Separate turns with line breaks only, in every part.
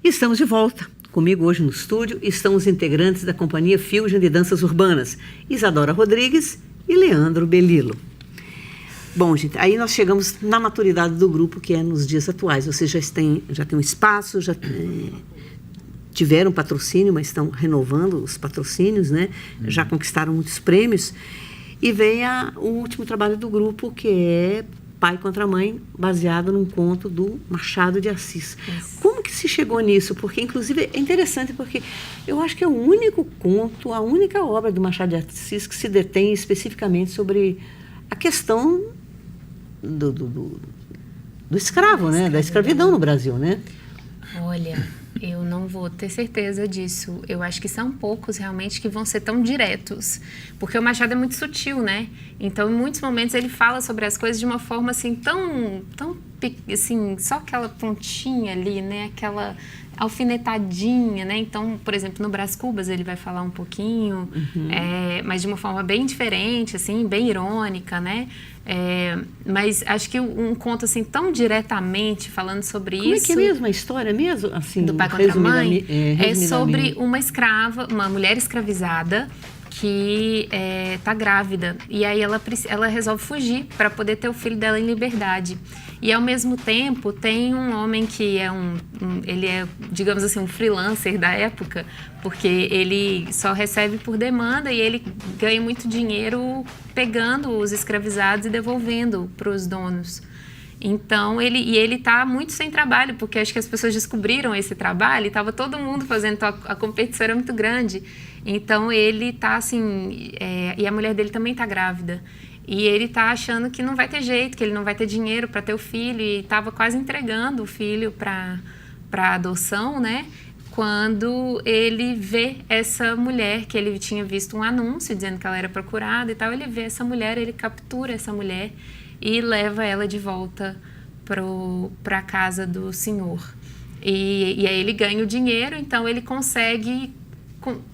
Estamos de volta. Comigo hoje no estúdio estão os integrantes da Companhia Fusion de Danças Urbanas, Isadora Rodrigues e Leandro Belilo. Bom, gente, aí nós chegamos na maturidade do grupo, que é nos dias atuais. Vocês já têm um espaço, já tiveram patrocínio, mas estão renovando os patrocínios, né? Já conquistaram muitos prêmios. E vem o último trabalho do grupo, que é Pai contra Mãe, baseado num conto do Machado de Assis. Isso. Como que se chegou nisso? Porque, inclusive, é interessante, porque eu acho que é o único conto, a única obra do Machado de Assis que se detém especificamente sobre a questão do escravo, né? Da escravidão no Brasil, né?
Olha, eu não vou ter certeza disso. Eu acho que são poucos realmente que vão ser tão diretos, porque o Machado é muito sutil, né? Então, em muitos momentos ele fala sobre as coisas de uma forma assim tão assim, só aquela pontinha ali, né? Aquela alfinetadinha, né? Então, por exemplo, no Brás Cubas ele vai falar um pouquinho, mas de uma forma bem diferente, assim, bem irônica, né? Mas acho que um conto assim tão diretamente falando sobre
Como
isso...
Como é que é mesmo a história mesmo? Assim,
do Pai contra a Mãe? É sobre uma escrava, uma mulher escravizada que está grávida. E aí ela resolve fugir para poder ter o filho dela em liberdade. E, ao mesmo tempo, tem um homem que é ele é, digamos assim, um freelancer da época, porque ele só recebe por demanda e ele ganha muito dinheiro pegando os escravizados e devolvendo para os donos. Então, ele está muito sem trabalho, porque acho que as pessoas descobriram esse trabalho e estava todo mundo fazendo, então a competição era muito grande. Então, ele está assim... e a mulher dele também está grávida. E ele está achando que não vai ter jeito, que ele não vai ter dinheiro para ter o filho, e estava quase entregando o filho para adoção, né? Quando ele vê essa mulher, que ele tinha visto um anúncio dizendo que ela era procurada e tal, ele vê essa mulher, ele captura essa mulher e leva ela de volta para a casa do senhor. E aí ele ganha o dinheiro, então ele consegue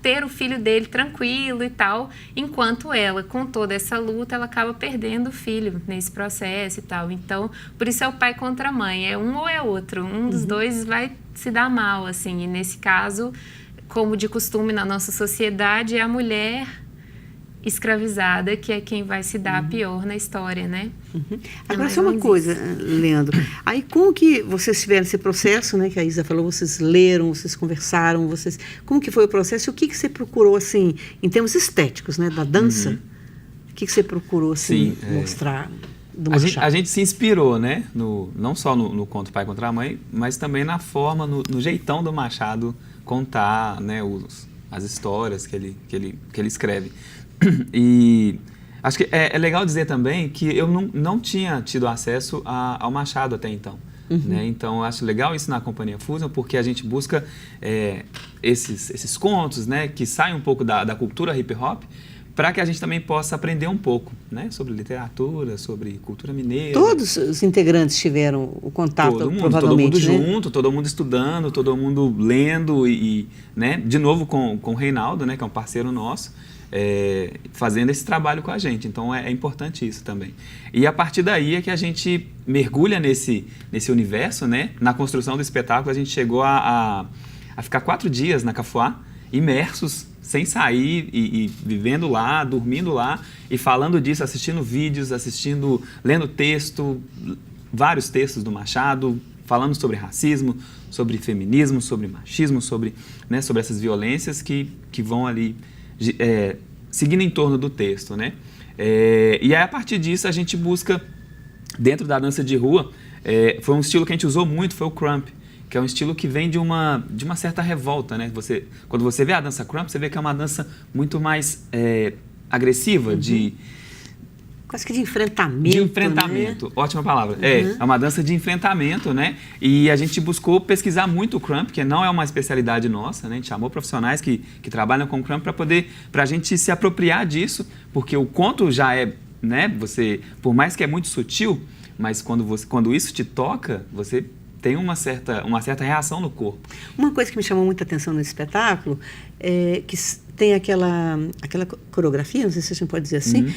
ter o filho dele tranquilo e tal, enquanto ela, com toda essa luta, ela acaba perdendo o filho nesse processo e tal. Então, por isso é o pai contra a mãe, é um ou é outro, um dos dois vai se dar mal, assim, e nesse caso, como de costume na nossa sociedade, é a mulher escravizada que é quem vai se dar pior na história, né?
Agora, só uma coisa, Leandro. Aí, como que vocês tiveram esse processo, né? Que a Isa falou, vocês leram, vocês conversaram, como que foi o processo? E o que você procurou, assim, em termos estéticos, né? Da dança? O que você procurou, assim, mostrar do Machado?
A gente se inspirou, né? Não só no conto Pai contra a Mãe, mas também na forma, no jeitão do Machado contar, né? As histórias que ele escreve. E acho que é legal dizer também que eu não tinha tido acesso ao Machado até então. Né? Então, eu acho legal isso na Companhia Fusion, porque a gente busca esses contos, né, que saem um pouco da cultura hip-hop, para que a gente também possa aprender um pouco, né, sobre literatura, sobre cultura mineira.
Todos os integrantes tiveram o contato, provavelmente,
todo mundo
né?
junto, todo mundo estudando, todo mundo lendo né, de novo com o Reinaldo, né, que é um parceiro nosso, fazendo esse trabalho com a gente. Então é importante isso também. E a partir daí é que a gente mergulha nesse universo, né? Na construção do espetáculo a gente chegou a ficar 4 dias na Cafuá, imersos, sem sair e vivendo lá, dormindo lá e falando disso, assistindo vídeos, lendo texto, vários textos do Machado, falando sobre racismo, sobre feminismo, sobre machismo, sobre essas violências que vão ali seguindo em torno do texto, né? E aí, a partir disso, a gente busca, dentro da dança de rua, foi um estilo que a gente usou muito, foi o crump, que é um estilo que vem de uma certa revolta, né? Quando você vê a dança crump, você vê que é uma dança muito mais agressiva,
quase que de enfrentamento.
De enfrentamento, né? Ótima palavra. É uma dança de enfrentamento, né? E a gente buscou pesquisar muito o crump, que não é uma especialidade nossa, né? A gente chamou profissionais que trabalham com crump para a gente se apropriar disso, porque o conto já né? Por mais que é muito sutil, mas quando isso te toca, você tem uma certa reação no corpo.
Uma coisa que me chamou muita atenção nesse espetáculo é que tem aquela coreografia, não sei se a gente pode dizer assim,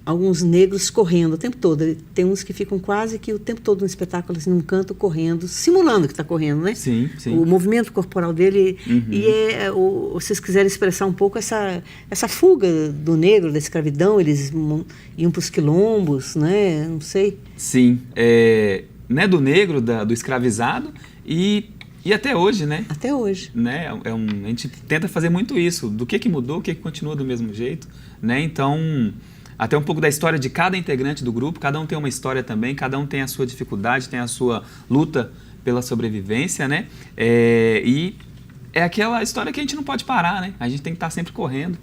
alguns negros correndo o tempo todo. Tem uns que ficam quase que o tempo todo no espetáculo, assim, num canto, correndo, simulando que está correndo, né?
Sim, sim.
O movimento corporal dele. E vocês quiserem expressar um pouco essa fuga do negro, da escravidão, eles iam para os quilombos, né? Não sei.
Sim. Né, do negro, do escravizado e até hoje, né?
Até hoje.
Né? A gente tenta fazer muito isso. Do que mudou, o que continua do mesmo jeito, né? Então, até um pouco da história de cada integrante do grupo, cada um tem uma história também, cada um tem a sua dificuldade, tem a sua luta pela sobrevivência, né? E é aquela história que a gente não pode parar, né? A gente tem que estar sempre correndo.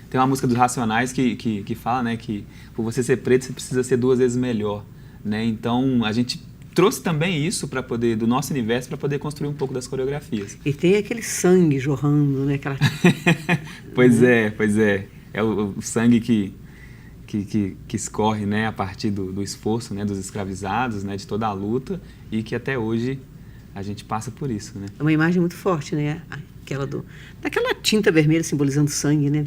Tem uma música dos Racionais que fala, né, que por você ser preto, você precisa ser 2 vezes melhor, né? Então, a gente trouxe também isso para poder, do nosso universo, para poder construir um pouco das coreografias.
E tem aquele sangue jorrando, né?
Pois é. É o sangue que escorre, né, a partir do esforço, né, dos escravizados, né, de toda a luta, e que até hoje a gente passa por isso, né?
É uma imagem muito forte, né? Daquela tinta vermelha simbolizando sangue, né?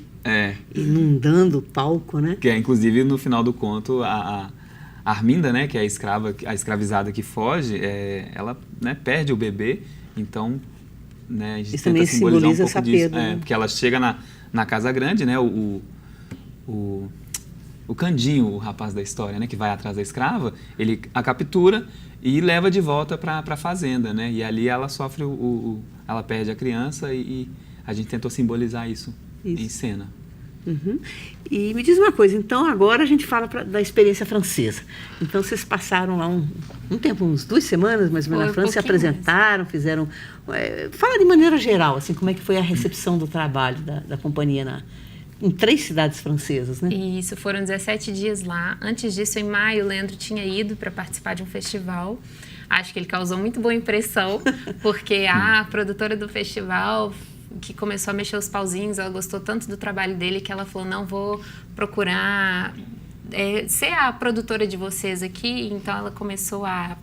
Inundando o palco, né?
Que inclusive, no final do conto, a Arminda, né, que é a escravizada que foge, ela, né, perde o bebê, então, né, a gente
isso também simboliza essa perda, né?
Porque ela chega na Casa Grande, né, o Candinho, o rapaz da história, né, que vai atrás da escrava, ele a captura e leva de volta para a fazenda, né, e ali ela sofre ela perde a criança e a gente tentou simbolizar isso. Em cena.
Uhum. E me diz uma coisa, então agora a gente fala da experiência francesa. Então vocês passaram lá um tempo, uns 2 semanas mais ou menos na França, se apresentaram, fizeram... fala de maneira geral, assim, como é que foi a recepção do trabalho da companhia em 3 cidades francesas, né?
Isso, foram 17 dias lá. Antes disso, em maio, o Leandro tinha ido para participar de um festival. Acho que ele causou muito boa impressão, porque a produtora do festival, que começou a mexer os pauzinhos, ela gostou tanto do trabalho dele que ela falou, não, vou procurar ser a produtora de vocês aqui. Então, ela começou a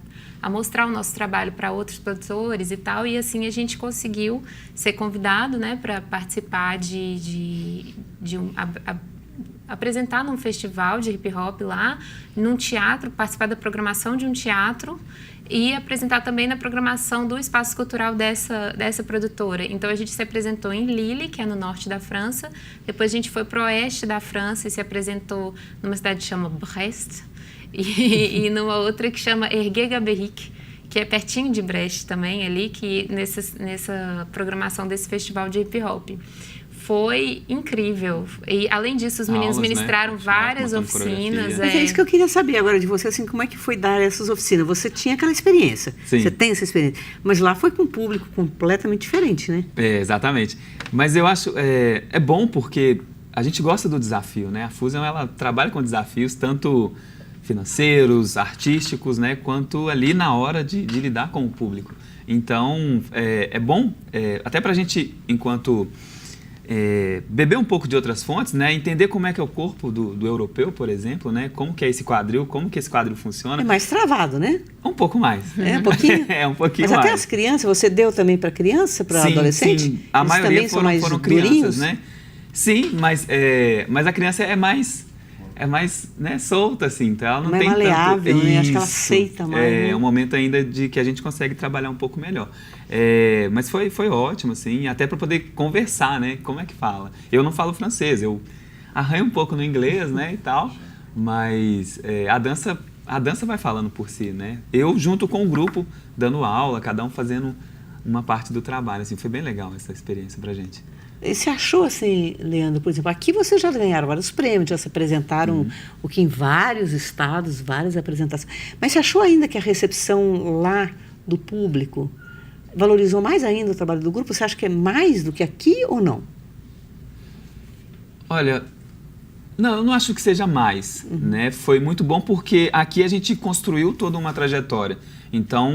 mostrar o nosso trabalho para outros produtores e tal, e assim a gente conseguiu ser convidado, né, para participar apresentar num festival de hip hop lá, num teatro, participar da programação de um teatro e apresentar também na programação do espaço cultural dessa produtora. Então a gente se apresentou em Lille, que é no norte da França, depois a gente foi para o oeste da França e se apresentou numa cidade que chama Brest, e numa outra que chama Ergué-Gabéric, que é pertinho de Brest também, ali, que nessa programação desse festival de hip hop. Foi incrível. E, além disso, os meninos ministraram, né, várias oficinas.
Mas é isso que eu queria saber agora de você, assim, como é que foi dar essas oficinas? Você tinha aquela experiência,
Sim.
Você tem essa experiência, mas lá foi com um público completamente diferente, né?
Exatamente. Mas eu acho, é bom porque a gente gosta do desafio, né? A Fusion, ela trabalha com desafios, tanto financeiros, artísticos, né, quanto ali na hora de lidar com o público. Então, é bom, até para a gente, enquanto beber um pouco de outras fontes, né, entender como é que é o corpo do europeu, por exemplo, né, como que é esse quadril, como que esse quadril funciona.
É mais travado, né?
Um pouco mais.
É um pouquinho?
Um pouquinho
mais. Mas
mais.
até as crianças, você deu também para criança, para adolescente?
Sim, a
eles
maioria
também
foram crianças, né? Sim, mas a criança é mais, né, solta, assim, então ela não
mais
tem
maleável,
tanto...
né? Acho que ela aceita mais.
É um momento ainda de que a gente consegue trabalhar um pouco melhor. Mas foi ótimo, assim, até para poder conversar, né? Como é que fala? Eu não falo francês, eu arranho um pouco no inglês, né, e tal, mas a dança vai falando por si, né? Eu junto com o grupo, dando aula, cada um fazendo uma parte do trabalho, assim, foi bem legal essa experiência pra gente.
E você achou assim, Leandro, por exemplo, aqui vocês já ganharam vários prêmios, já se apresentaram o que em vários estados, várias apresentações. Mas você achou ainda que a recepção lá do público valorizou mais ainda o trabalho do grupo? Você acha que é mais do que aqui ou não?
Olha, não, eu não acho que seja mais, né? Foi muito bom porque aqui a gente construiu toda uma trajetória. Então,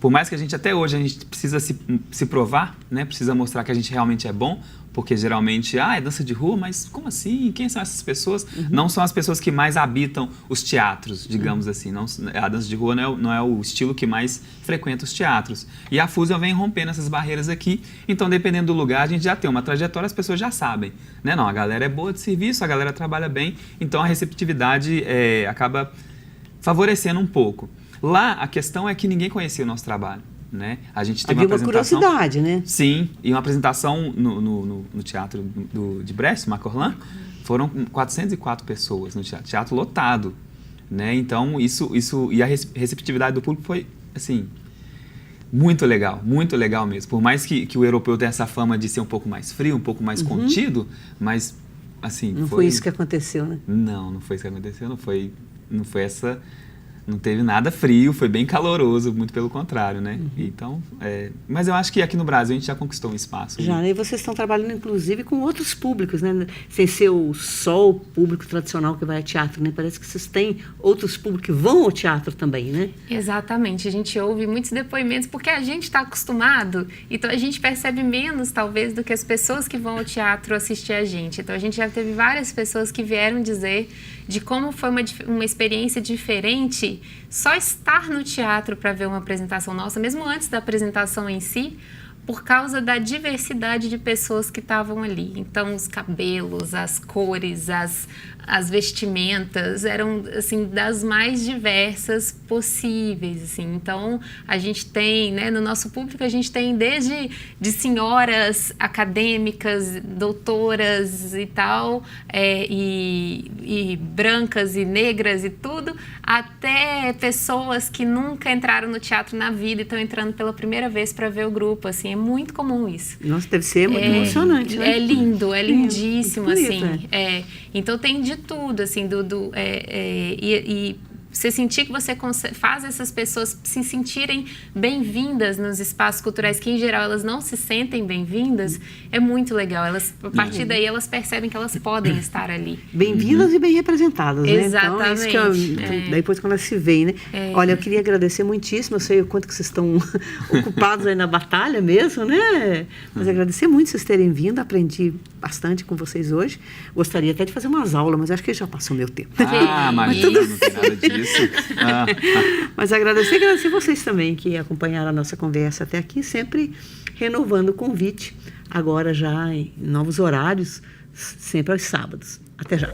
por mais que até hoje a gente precisa se provar, né? Precisa mostrar que a gente realmente é bom, porque geralmente, é dança de rua, mas como assim? Quem são essas pessoas? Não são as pessoas que mais habitam os teatros, digamos assim. Não, a dança de rua não é o estilo que mais frequenta os teatros. E a Fusion vem rompendo essas barreiras aqui, então dependendo do lugar, a gente já tem uma trajetória, as pessoas já sabem, né? Não, a galera é boa de serviço, a galera trabalha bem, então a receptividade acaba favorecendo um pouco. Lá, a questão é que ninguém conhecia o nosso trabalho. Né? A gente teve
havia uma curiosidade, né?
Sim, e uma apresentação no teatro de Brest, Macorlan, foram 404 pessoas no teatro lotado, né? Então e a receptividade do público foi assim muito legal mesmo. Por mais que o europeu tenha essa fama de ser um pouco mais frio, um pouco mais contido, mas assim
não foi isso que aconteceu, né?
Não foi isso que aconteceu, não foi essa. Não teve nada frio, foi bem caloroso, muito pelo contrário, né? Então, mas eu acho que aqui no Brasil a gente já conquistou um espaço.
Já, e vocês estão trabalhando, inclusive, com outros públicos, né? Sem ser só o público tradicional que vai ao teatro, né? Parece que vocês têm outros públicos que vão ao teatro também, né?
Exatamente. A gente ouve muitos depoimentos porque a gente está acostumado, então a gente percebe menos, talvez, do que as pessoas que vão ao teatro assistir a gente. Então, a gente já teve várias pessoas que vieram dizer de como foi uma experiência diferente só estar no teatro para ver uma apresentação nossa, mesmo antes da apresentação em si, por causa da diversidade de pessoas que estavam ali. Então, os cabelos, as cores, as vestimentas eram, assim, das mais diversas possíveis, assim. Então, a gente tem, né, no nosso público, a gente tem desde de senhoras acadêmicas, doutoras e tal, e brancas e negras e tudo, até pessoas que nunca entraram no teatro na vida e estão entrando pela primeira vez para ver o grupo, assim. É muito comum isso.
Nossa, deve ser muito emocionante, né?
É lindo, é lindíssimo,
bonito,
assim. Então tem de tudo, assim, e você sentir que você faz essas pessoas se sentirem bem-vindas nos espaços culturais, que em geral elas não se sentem bem-vindas, é muito legal. A partir daí elas percebem que elas podem estar ali.
Bem-vindas e bem representadas, né?
Exatamente.
Então, isso que depois quando elas se veem, né? Olha, eu queria agradecer muitíssimo, eu sei o quanto que vocês estão ocupados aí na batalha mesmo, né? Mas agradecer muito vocês terem vindo, aprendi bastante com vocês hoje. Gostaria até de fazer umas aulas, mas acho que já passou meu tempo.
Imagina, não tem nada disso.
Mas agradecer vocês também que acompanharam a nossa conversa até aqui, sempre renovando o convite, agora já em novos horários, sempre aos sábados. Até já.